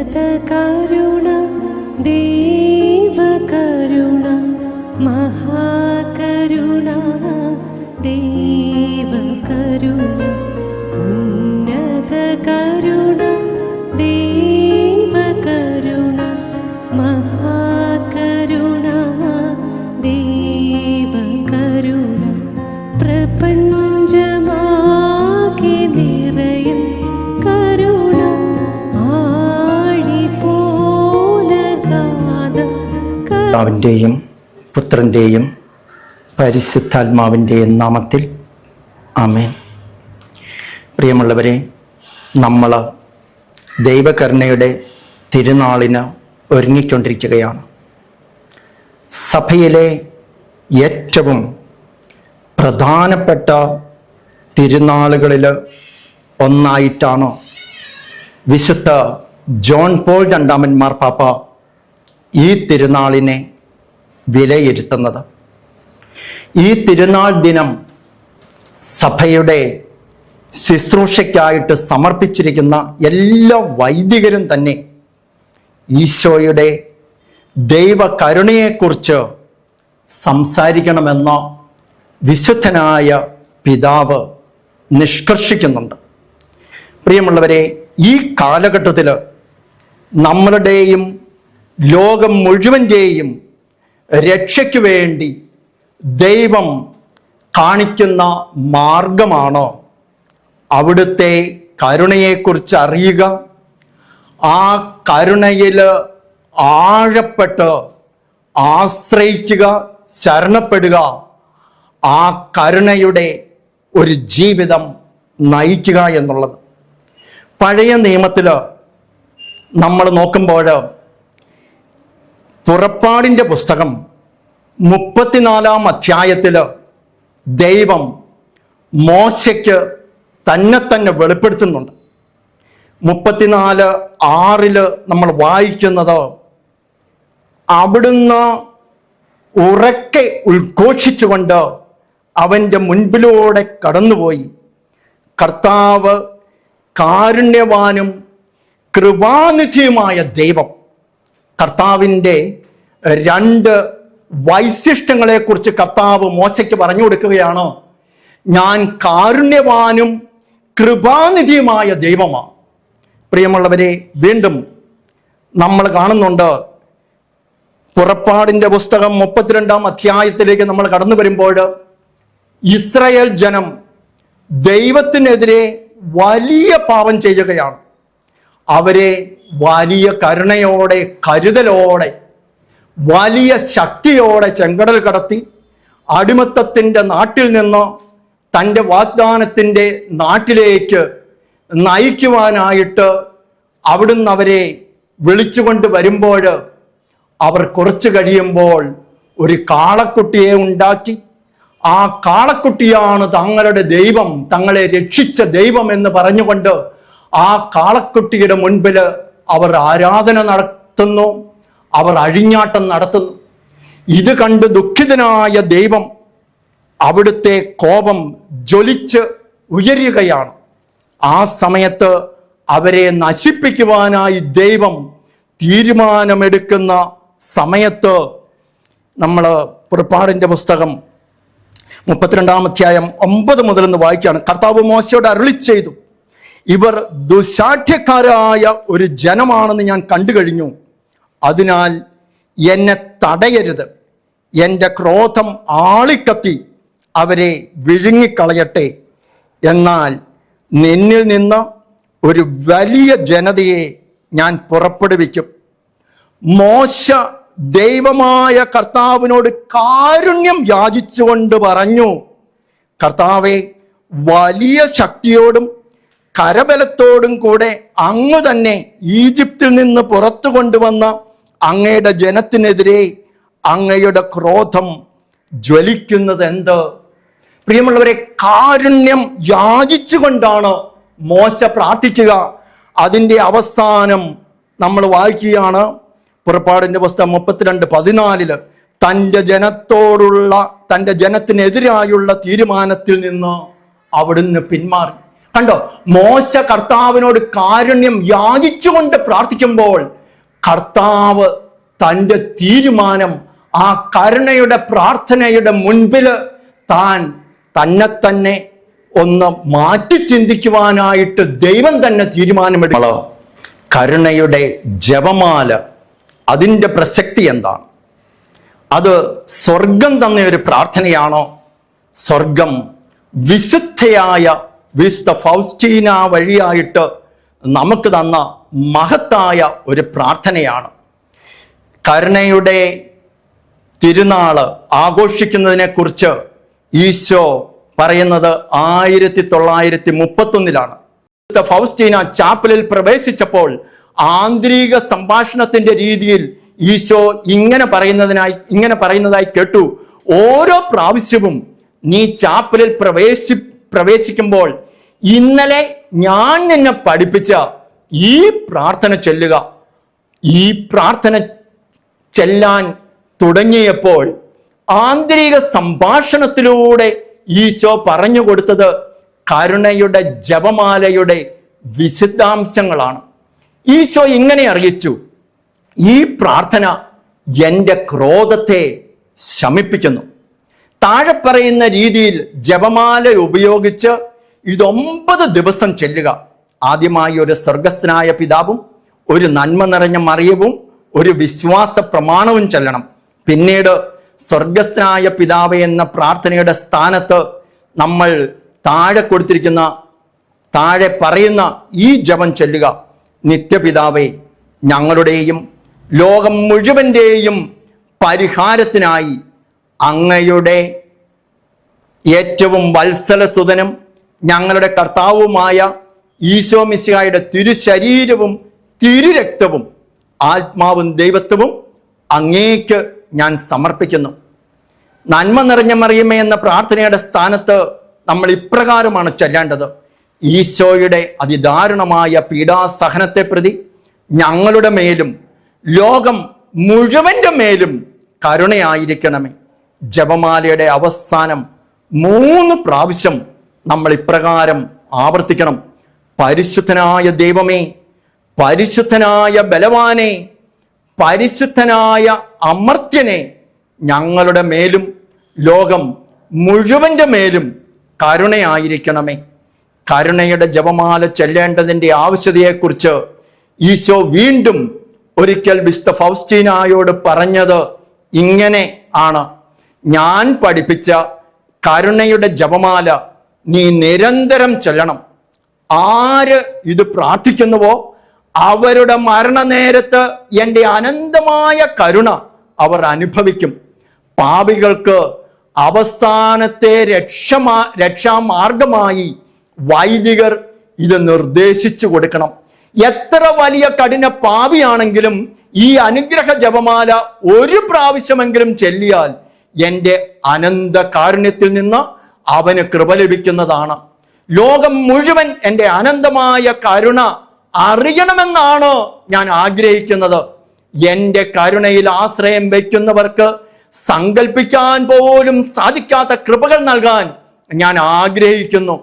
കരുണ ദൈവകരുണ മഹാകരുണ ദൈവകരുണ ഉന്നത കരുണ ദൈവകരുണ മഹാകരുണ ദൈവകരുണ പ്രപഞ്ചമാകെ നിറയും കരുണ പിതാവിൻ്റെയും പുത്രൻ്റെയും പരിശുദ്ധാത്മാവിൻ്റെയും നാമത്തിൽ ആമേൻ. പ്രിയമുള്ളവരെ, നമ്മൾ ദൈവകരുണയുടെ തിരുനാളിന് ഒരുങ്ങിക്കൊണ്ടിരിക്കുകയാണ്. സഭയിലെ ഏറ്റവും പ്രധാനപ്പെട്ട തിരുനാളുകളിൽ ഒന്നായിട്ടാണ് വിശുദ്ധ ജോൺ പോൾ രണ്ടാമൻ മാർപ്പാപ്പ ഈ തിരുനാളിനെ വിലയിരുത്തുന്നത്. ഈ തിരുനാൾ ദിനം സഭയുടെ ശുശ്രൂഷയ്ക്കായിട്ട് സമർപ്പിച്ചിരിക്കുന്ന എല്ലാ വൈദികരും തന്നെ ഈശോയുടെ ദൈവകരുണയെക്കുറിച്ച് സംസാരിക്കണമെന്ന് വിശുദ്ധനായ പിതാവ് നിഷ്കർഷിക്കുന്നുണ്ട്. പ്രിയമുള്ളവരെ, ഈ കാലഘട്ടത്തിൽ നമ്മളുടെയും ലോകം മുഴുവൻ്റെയും രക്ഷയ്ക്ക് വേണ്ടി ദൈവം കാണിക്കുന്ന മാർഗമാണ് അവിടുത്തെ കരുണയെക്കുറിച്ച് അറിയുക, ആ കരുണയിൽ ആഴപ്പെട്ട് ആശ്രയിക്കുക, ശരണപ്പെടുക, ആ കരുണയുടെ ഒരു ജീവിതം നയിക്കുക എന്നുള്ളത്. പഴയ നിയമത്തിൽ നമ്മൾ നോക്കുമ്പോൾ പുറപ്പാടിൻ്റെ പുസ്തകം 34-ാം അധ്യായത്തിൽ ദൈവം മോശയ്ക്ക് തന്നെ വെളിപ്പെടുത്തുന്നുണ്ട്. 34:6 നമ്മൾ വായിക്കുന്നത്, അവിടുന്ന് ഉറക്കെ ഉദ്ഘോഷിച്ചുകൊണ്ട് അവൻ്റെ മുൻപിലൂടെ കടന്നുപോയി. കർത്താവ് കാരുണ്യവാനും കൃപാനിധിയുമായ ദൈവം. കർത്താവിൻ്റെ 2 വൈശിഷ്ട്യങ്ങളെക്കുറിച്ച് കർത്താവ് മോശയ്ക്ക് പറഞ്ഞു കൊടുക്കുകയാണ്. ഞാൻ കാരുണ്യവാനും കൃപാനിധിയുമായ ദൈവമാണ്. പ്രിയമുള്ളവരെ, വീണ്ടും നമ്മൾ കാണുന്നുണ്ട്, പുറപ്പാടിൻ്റെ പുസ്തകം 32-ാം അധ്യായത്തിലേക്ക് നമ്മൾ കടന്നു വരുമ്പോൾ ഇസ്രായേൽ ജനം ദൈവത്തിനെതിരെ വലിയ പാപം ചെയ്യുകയാണ്. അവരെ വലിയ കരുണയോടെ, കരുതലോടെ, വലിയ ശക്തിയോടെ ചെങ്കടൽ കടത്തി അടിമത്തത്തിൻ്റെ നാട്ടിൽ നിന്ന് തൻ്റെ വാഗ്ദാനത്തിൻ്റെ നാട്ടിലേക്ക് നയിക്കുവാനായിട്ട് അവിടുന്ന് അവരെ വിളിച്ചുകൊണ്ട് വരുമ്പോൾ, അവർ കുറച്ച് കഴിയുമ്പോൾ ഒരു കാളക്കുട്ടിയെ ഉണ്ടാക്കി. ആ കാളക്കുട്ടിയാണ് തങ്ങളുടെ ദൈവം, തങ്ങളെ രക്ഷിച്ച ദൈവം എന്ന് പറഞ്ഞുകൊണ്ട് ആ കാളക്കുട്ടിയുടെ മുൻപിൽ അവർ ആരാധന നടത്തുന്നു, അവർ അഴിഞ്ഞാട്ടം നടത്തുന്നു. ഇത് കണ്ട് ദുഃഖിതനായ ദൈവം, അവിടുത്തെ കോപം ജ്വലിച്ച് ഉയരുകയാണ്. ആ സമയത്ത് അവരെ നശിപ്പിക്കുവാനായി ദൈവം തീരുമാനമെടുക്കുന്ന സമയത്ത് നമ്മൾ പുറപ്പാടിൻ്റെ പുസ്തകം 32-ാം അധ്യായം 9 മുതൽ വായിക്കുകയാണ്. കർത്താവ് മോശയോട് അരുളി ചെയ്തു, ഇവർ ദുശാഠ്യക്കാരായ ഒരു ജനമാണെന്ന് ഞാൻ കണ്ടു കഴിഞ്ഞു. അതിനാൽ എന്നെ തടയരുത്. എൻ്റെ ക്രോധം ആളിക്കത്തി അവരെ വിഴുങ്ങിക്കളയട്ടെ. എന്നാൽ നിന്നിൽ നിന്ന് ഒരു വലിയ ജനതയെ ഞാൻ പുറപ്പെടുവിക്കും. മോശ ദൈവമായ കർത്താവിനോട് കാരുണ്യം യാചിച്ചുകൊണ്ട് പറഞ്ഞു, കർത്താവേ, വലിയ ശക്തിയോടും കരബലത്തോടും കൂടെ അങ്ങ് തന്നെ ഈജിപ്തിൽ നിന്ന് പുറത്തു കൊണ്ടുവന്ന അങ്ങയുടെ ജനത്തിനെതിരെ അങ്ങയുടെ ക്രോധം ജ്വലിക്കുന്നത് എന്ത്? പ്രിയമുള്ളവരെ, കാരുണ്യം യാചിച്ചുകൊണ്ടാണ് മോശ പ്രാർത്ഥിക്കുക. അതിൻ്റെ അവസാനം നമ്മൾ വായിക്കുകയാണ്, പുറപ്പാടിൻ്റെ പുസ്തകം 32:14 തൻ്റെ ജനത്തിനെതിരായുള്ള തീരുമാനത്തിൽ നിന്ന് അവിടുന്ന് പിന്മാറി. കണ്ടോ, മോശ കർത്താവിനോട് കാരുണ്യം യാചിച്ചുകൊണ്ട് പ്രാർത്ഥിക്കുമ്പോൾ കർത്താവ് തൻ്റെ തീരുമാനം ആ കരുണയുടെ പ്രാർത്ഥനയുടെ മുൻപിൽ താൻ തന്നെ ഒന്ന് മാറ്റി ചിന്തിക്കുവാനായിട്ട് ദൈവം തന്നെ തീരുമാനമെടുക്കും. കരുണയുടെ ജപമാല, അതിൻ്റെ പ്രസക്തി എന്താണ്? അത് സ്വർഗം തന്ന ഒരു പ്രാർത്ഥനയാണോ? സ്വർഗം വിശുദ്ധയായ വിശുദ്ധ ഫൗസ്റ്റീന വഴിയായിട്ട് നമുക്ക് തന്ന മഹത്തായ ഒരു പ്രാർത്ഥനയാണ്. കരുണയുടെ തിരുനാള് ആഘോഷിക്കുന്നതിനെ കുറിച്ച് ഈശോ പറയുന്നത് 1931 ഫൗസ്റ്റീന ചാപ്പലിൽ പ്രവേശിച്ചപ്പോൾ ആന്തരിക സംഭാഷണത്തിന്റെ രീതിയിൽ ഈശോ ഇങ്ങനെ പറയുന്നതായി കേട്ടു. ഓരോ പ്രാവശ്യവും നീ ചാപ്പലിൽ പ്രവേശിക്കുമ്പോൾ ഇന്നലെ ഞാൻ നിന്നെ പഠിപ്പിച്ച ഈ പ്രാർത്ഥന ചൊല്ലുക. ഈ പ്രാർത്ഥന ചെല്ലാൻ തുടങ്ങിയപ്പോൾ ആന്തരിക സംഭാഷണത്തിലൂടെ ഈശോ പറഞ്ഞു കൊടുത്തത് കരുണയുടെ ജപമാലയുടെ വിശദാംശങ്ങളാണ്. ഈശോ ഇങ്ങനെ അറിയിച്ചു, ഈ പ്രാർത്ഥന എൻ്റെ ക്രോധത്തെ ശമിപ്പിക്കുന്നു. താഴെ പറയുന്ന രീതിയിൽ ജപമാല ഉപയോഗിച്ച് ഇത് 9 ദിവസം ചെല്ലുക. ആദ്യമായി ഒരു സ്വർഗസ്ഥനായ പിതാവും ഒരു നന്മ നിറഞ്ഞ മറിയവും ഒരു വിശ്വാസ പ്രമാണവും ചൊല്ലണം. പിന്നീട് സ്വർഗസ്ഥനായ പിതാവ് എന്ന പ്രാർത്ഥനയുടെ സ്ഥാനത്ത് നമ്മൾ താഴെ പറയുന്ന ഈ ജപം ചൊല്ലുക. നിത്യപിതാവേ, ഞങ്ങളുടെയും ലോകം മുഴുവൻ്റെയും പരിഹാരത്തിനായി അങ്ങയുടെ ഏറ്റവും വത്സലസുതനും ഞങ്ങളുടെ കർത്താവുമായ ഈശോ മിശിഹായുടെ തിരുശരീരവും തിരുരക്തവും ആത്മാവും ദൈവത്വവും അങ്ങേക്ക് ഞാൻ സമർപ്പിക്കുന്നു. നന്മ നിറഞ്ഞ മറിയമേ എന്ന പ്രാർത്ഥനയുടെ സ്ഥാനത്ത് നമ്മൾ ഇപ്രകാരമാണ് ചൊല്ലേണ്ടത്: ഈശോയുടെ അതിദാരുണമായ പീഡാസഹനത്തെ പ്രതി ഞങ്ങളുടെ മേലും ലോകം മുഴുവൻ്റെ മേലും കരുണയായിരിക്കണമേ. ജപമാലയുടെ അവസാനം 3 പ്രാവശ്യം നമ്മൾ ഇപ്രകാരം ആവർത്തിക്കണം: പരിശുദ്ധനായ ദൈവമേ, പരിശുദ്ധനായ ബലവാനെ, പരിശുദ്ധനായ അമർത്യനെ, ഞങ്ങളുടെ മേലും ലോകം മുഴുവൻ്റെ മേലും കരുണയായിരിക്കണമേ. കരുണയുടെ ജപമാല ചൊല്ലേണ്ടതിൻ്റെ ആവശ്യതയെക്കുറിച്ച് ഈശോ വീണ്ടും ഒരിക്കൽ വിശുദ്ധ ഫൗസ്റ്റീനായോട് പറഞ്ഞത് ഇങ്ങനെ ആണ്: ഞാൻ പഠിപ്പിച്ച കരുണയുടെ ജപമാല നീ നിരന്തരം ചൊല്ലണം. ആര് ഇത് പ്രാർത്ഥിക്കുന്നുവോ അവരുടെ മരണനേരത്ത് എൻ്റെ അനന്തമായ കരുണ അവർ അനുഭവിക്കും. പാപികൾക്ക് അവസാനത്തെ രക്ഷാമാർഗമായി വൈദികർ ഇത് നിർദ്ദേശിച്ചു കൊടുക്കണം. എത്ര വലിയ കഠിന പാപിയാണെങ്കിലും ഈ അനുഗ്രഹ ജപമാല 1 പ്രാവശ്യമെങ്കിലും ചൊല്ലിയാൽ എൻ്റെ അനന്ത കാരുണ്യത്തിൽ നിന്ന് അവന് കൃപ ലഭിക്കുന്നതാണ്. ലോകം മുഴുവൻ എൻ്റെ അനന്തമായ കരുണ അറിയണമെന്നാണ് ഞാൻ ആഗ്രഹിക്കുന്നത്. എൻ്റെ കരുണയിൽ ആശ്രയം വയ്ക്കുന്നവർക്ക് സങ്കല്പിക്കാൻ പോലും സാധിക്കാത്ത കൃപകൾ നൽകാൻ ഞാൻ ആഗ്രഹിക്കുന്നു.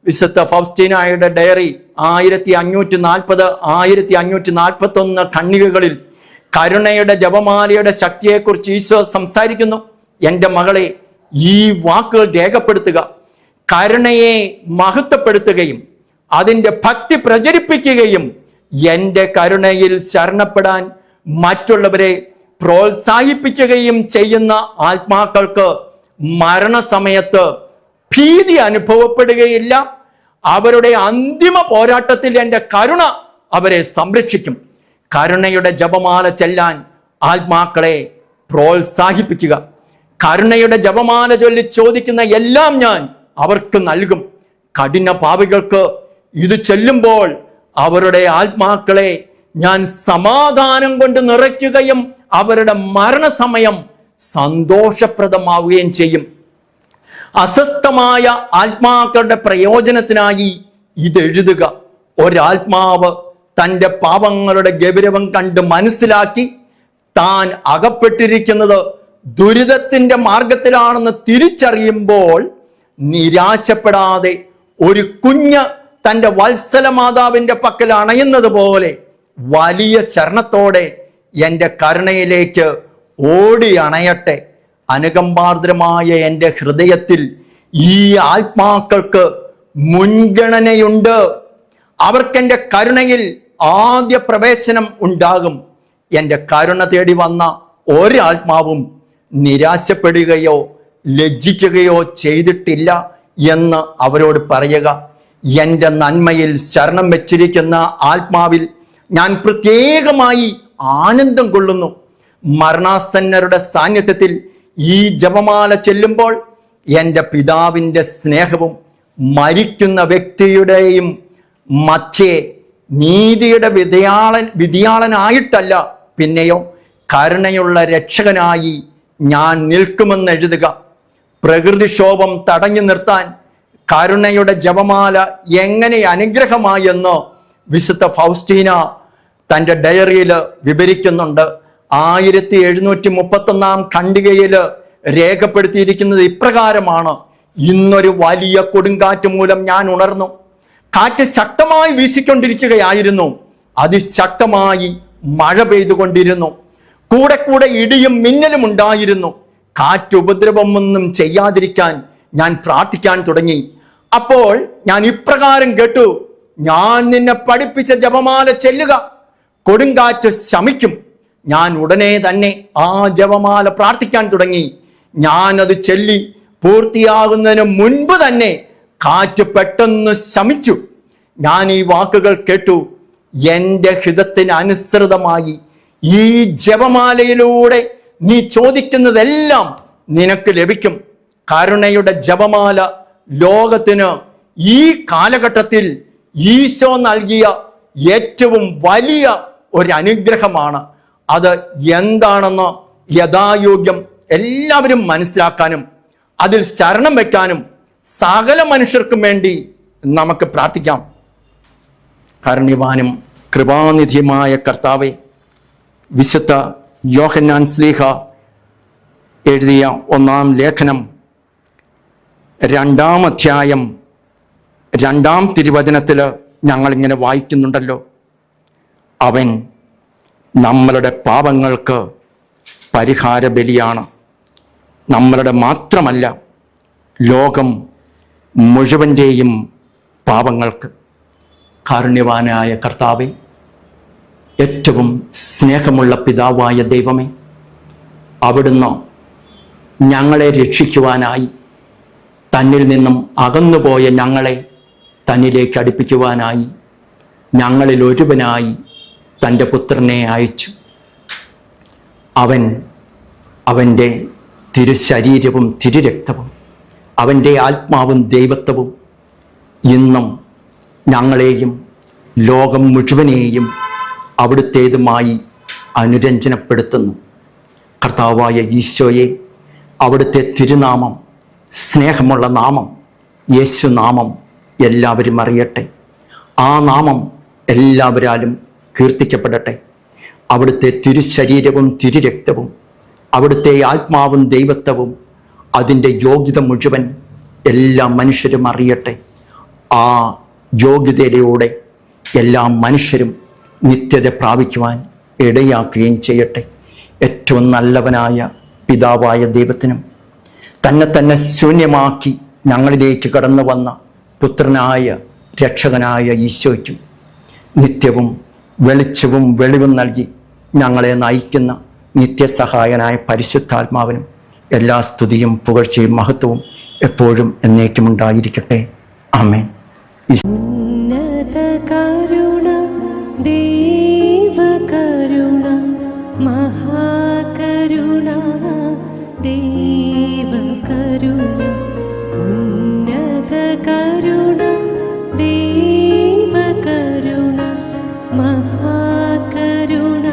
വിശുദ്ധ ഫൗസ്റ്റീനായുടെ ഡയറി 1540 1541 ഖണ്ഡികകളിൽ കരുണയുടെ ജപമാലയുടെ ശക്തിയെക്കുറിച്ച് ഈശോ സംസാരിക്കുന്നു. എൻ്റെ മകളെ, ഈ വാക്കുകൾ രേഖപ്പെടുത്തുക. കരുണയെ മഹത്വപ്പെടുത്തുകയും അതിൻ്റെ ഭക്തി പ്രചരിപ്പിക്കുകയും എൻ്റെ കരുണയിൽ ശരണപ്പെടാൻ മറ്റുള്ളവരെ പ്രോത്സാഹിപ്പിക്കുകയും ചെയ്യുന്ന ആത്മാക്കൾക്ക് മരണസമയത്ത് ഭീതി അനുഭവപ്പെടുകയില്ല. അവരുടെ അന്തിമ പോരാട്ടത്തിൽ എൻ്റെ കരുണ അവരെ സംരക്ഷിക്കും. കരുണയുടെ ജപമാല ചെല്ലാൻ ആത്മാക്കളെ പ്രോത്സാഹിപ്പിക്കുക. കരുണയുടെ ജപമാല ചൊല്ലി ചോദിക്കുന്ന എല്ലാം ഞാൻ അവർക്ക് നൽകും. കഠിന പാപികൾക്ക് ഇത് ചെല്ലുമ്പോൾ അവരുടെ ആത്മാക്കളെ ഞാൻ സമാധാനം കൊണ്ട് നിറയ്ക്കുകയും അവരുടെ മരണസമയം സന്തോഷപ്രദമാവുകയും ചെയ്യും. അസ്വസ്ഥമായ ആത്മാക്കളുടെ പ്രയോജനത്തിനായി ഇതെഴുതുക. ഒരാത്മാവ് തൻ്റെ പാപങ്ങളുടെ ഗൗരവം കണ്ട് മനസ്സിലാക്കി താൻ അകപ്പെട്ടിരിക്കുന്നത് ദുരിതത്തിൻ്റെ മാർഗത്തിലാണെന്ന് തിരിച്ചറിയുമ്പോൾ നിരാശപ്പെടാതെ ഒരു കുഞ്ഞ് തൻ്റെ വത്സല മാതാവിൻ്റെ പക്കൽ അണയുന്നത് പോലെ വലിയ ശരണത്തോടെ എൻ്റെ കരുണയിലേക്ക് ഓടി അണയട്ടെ. അനുകമ്പാർദ്രമായ എൻ്റെ ഹൃദയത്തിൽ ഈ ആത്മാക്കൾക്ക് മുൻഗണനയുണ്ട്. അവർക്കെൻ്റെ കരുണയിൽ ആദ്യ പ്രവേശനം ഉണ്ടാകും. എൻ്റെ കരുണ തേടി വന്ന ഒരാത്മാവും നിരാശപ്പെടുകയോ ലജ്ജിക്കുകയോ ചെയ്തിട്ടില്ല എന്ന് അവരോട് പറയുക. എൻ്റെ നന്മയിൽ ശരണം വെച്ചിരിക്കുന്ന ആത്മാവിൽ ഞാൻ പ്രത്യേകമായി ആനന്ദം കൊള്ളുന്നു. മരണാസന്നരുടെ സാന്നിധ്യത്തിൽ ഈ ജപമാല ചെല്ലുമ്പോൾ എൻ്റെ പിതാവിൻ്റെ സ്നേഹവും മരിക്കുന്ന വ്യക്തിയുടെയും മധ്യേ നീതിയുടെ വിധിയാളനായിട്ടല്ല, പിന്നെയോ കരുണയുള്ള രക്ഷകനായി ഞാൻ നിൽക്കുമെന്ന് എഴുതുക. പ്രകൃതിക്ഷോഭം തടഞ്ഞു നിർത്താൻ കരുണയുടെ ജപമാല എങ്ങനെ അനുഗ്രഹമായി എന്ന് വിശുദ്ധ ഫൗസ്റ്റീന തൻ്റെ ഡയറിയിൽ വിവരിക്കുന്നുണ്ട്. 1731 ഖണ്ഡികയിൽ രേഖപ്പെടുത്തിയിരിക്കുന്നത് ഇപ്രകാരമാണ്: ഇന്നൊരു വലിയ കൊടുങ്കാറ്റ് മൂലം ഞാൻ ഉണർന്നു. കാറ്റ് ശക്തമായി വീശിക്കൊണ്ടിരിക്കുകയായിരുന്നു. അതിശക്തമായി മഴ പെയ്തുകൊണ്ടിരുന്നു. കൂടെ കൂടെ ഇടിയും മിന്നലും ഉണ്ടായിരുന്നു. കാറ്റ് ഉപദ്രവമൊന്നും ചെയ്യാതിരിക്കാൻ ഞാൻ പ്രാർത്ഥിക്കാൻ തുടങ്ങി. അപ്പോൾ ഞാൻ ഇപ്രകാരം കേട്ടു: ഞാൻ നിന്നെ പഠിപ്പിച്ച ജപമാല ചെല്ലുക, കൊടുങ്കാറ്റ് ശമിക്കും. ഞാൻ ഉടനെ തന്നെ ആ ജപമാല പ്രാർത്ഥിക്കാൻ തുടങ്ങി. ഞാനത് ചൊല്ലി പൂർത്തിയാകുന്നതിന് മുൻപ് തന്നെ കാറ്റ് പെട്ടെന്ന് ശമിച്ചു. ഞാൻ ഈ വാക്കുകൾ കേട്ടു. എൻ്റെ ഹിതത്തിന് അനുസൃതമായി ഈ ജപമാലയിലൂടെ നീ ചോദിക്കുന്നതെല്ലാം നിനക്ക് ലഭിക്കും. കരുണയുടെ ജപമാല ലോകത്തിന് ഈ കാലഘട്ടത്തിൽ ഈശോ നൽകിയ ഏറ്റവും വലിയ ഒരു അനുഗ്രഹമാണ്. അത് എന്താണെന്ന് യഥായോഗ്യം എല്ലാവരും മനസ്സിലാക്കാനും അതിൽ ശരണം വെക്കാനും സകല മനുഷ്യർക്കും വേണ്ടി നമുക്ക് പ്രാർത്ഥിക്കാം. കാരുണ്യവാനും കൃപാനിധിയുമായ കർത്താവെ, വിശുദ്ധ യോഹന്നാൻ ശ്ലീഹ എഴുതിയ 1-ാം ലേഖനം 2-ാം അധ്യായം 2-ാം തിരുവചനത്തിൽ ഞങ്ങളിങ്ങനെ വായിക്കുന്നുണ്ടല്ലോ: അവൻ നമ്മളുടെ പാപങ്ങൾക്ക് പരിഹാര ബലിയാണ്. നമ്മളുടെ മാത്രമല്ല, ലോകം മുഴുവൻ്റെയും പാപങ്ങൾക്ക്. കാരുണ്യവാനായ കർത്താവെ, ഏറ്റവും സ്നേഹമുള്ള പിതാവായ ദൈവമേ, അവിടുന്ന് ഞങ്ങളെ രക്ഷിക്കുവാനായി തന്നിൽ നിന്നും അകന്നുപോയ ഞങ്ങളെ തന്നിലേക്ക് അടുപ്പിക്കുവാനായി ഞങ്ങളിൽ ഒരുവനായി തൻ്റെ പുത്രനെ അയച്ചു. അവൻ അവൻ്റെ തിരുശരീരവും തിരുരക്തവും അവൻ്റെ ആത്മാവും ദൈവത്വവും ഇന്നും ഞങ്ങളെയും ലോകം മുഴുവനെയും അവിടുത്തേതുമായി അനുരഞ്ജനപ്പെടുത്തുന്നു. കർത്താവായ ഈശോയെ, അവിടുത്തെ തിരുനാമം, സ്നേഹമുള്ള നാമം, യേശു നാമം എല്ലാവരും അറിയട്ടെ. ആ നാമം എല്ലാവരാലും കീർത്തിക്കപ്പെടട്ടെ. അവിടുത്തെ തിരുശരീരവും തിരുരക്തവും അവിടുത്തെ ആത്മാവും ദൈവത്വവും അതിൻ്റെ യോഗ്യത മുഴുവൻ എല്ലാ മനുഷ്യരും അറിയട്ടെ. ആ യോഗ്യതയിലൂടെ എല്ലാ മനുഷ്യരും നിത്യത പ്രാപിക്കുവാൻ ഇടയാക്കുകയും ചെയ്യട്ടെ. ഏറ്റവും നല്ലവനായ പിതാവായ ദൈവത്തിനും തന്നെ ശൂന്യമാക്കി ഞങ്ങളിലേക്ക് കടന്നു വന്ന പുത്രനായ രക്ഷകനായ ഈശോയ്ക്കും നിത്യവും വെളിച്ചവും വെളിവും നൽകി ഞങ്ങളെ നയിക്കുന്ന നിത്യസഹായനായ പരിശുദ്ധാത്മാവിനും എല്ലാ സ്തുതിയും പുകഴ്ചയും മഹത്വവും എപ്പോഴും എന്നേക്കും ഉണ്ടായിരിക്കട്ടെ. ആമേൻ. ഉന്നത കരുണ, ദൈവകരുണ, മഹാകരുണ, ദൈവകരുണ. ഉന്നത കരുണ, ദൈവകരുണ, മഹാകരുണ,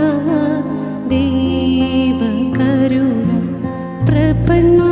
ദൈവകരുണ. പ്രപഞ്ച